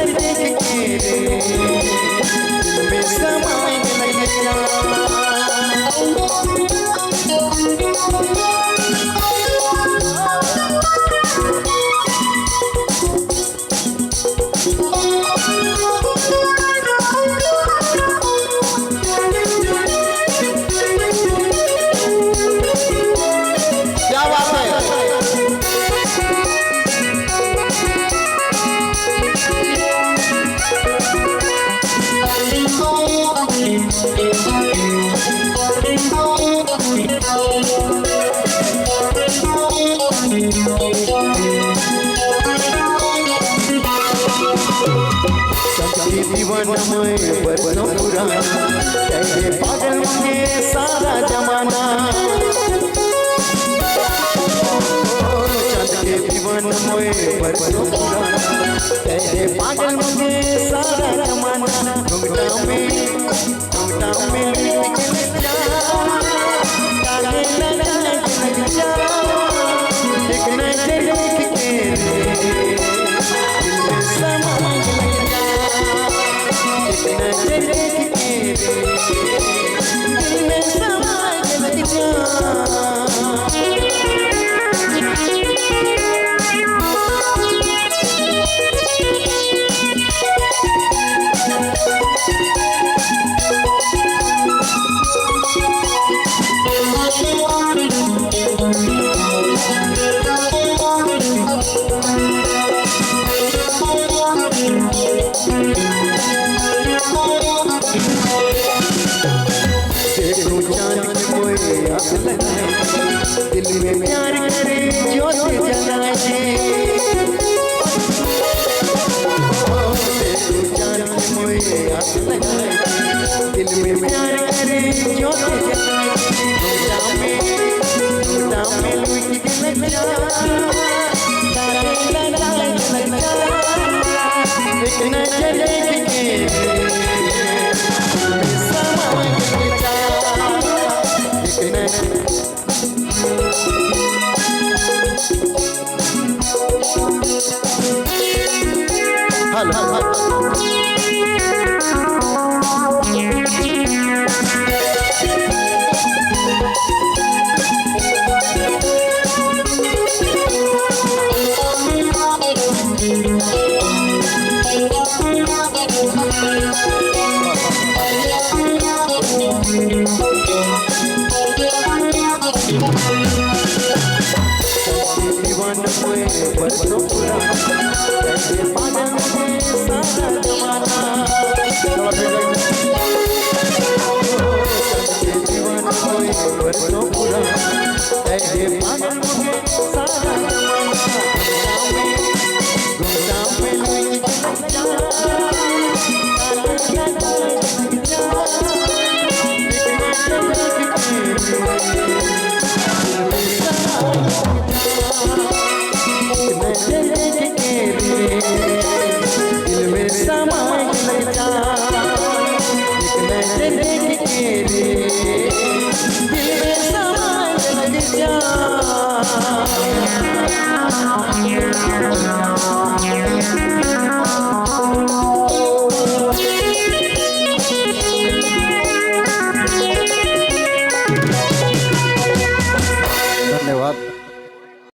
नजर देख के रे दिल में समाए लग जा। दीवानमय बरसों पुराना ऐसे पागल के सारा जमाना चांद के दीवानमय बरसों पुराना ऐसे पागल के सारा जमाना घुंघटा में लुट जा काले लग जा एक नजर देख के दिल में समा नजर देख के दिल में समाए लग जा। दिल में प्यार करे ज्योत जलाए जान मोए आस लगाए दिल में प्यार करे ज्योत जलाए घुंघटा में लुट के लग जा लग जा एक नजर देख के समाए लग जा एक नजर बरसों पुराना ऐसे पागल के सारा जमाना दीवानमय बरसों पुराना ऐसे पागल के सारा जमाना घुंघटा में लुट के जा एक नजर देख के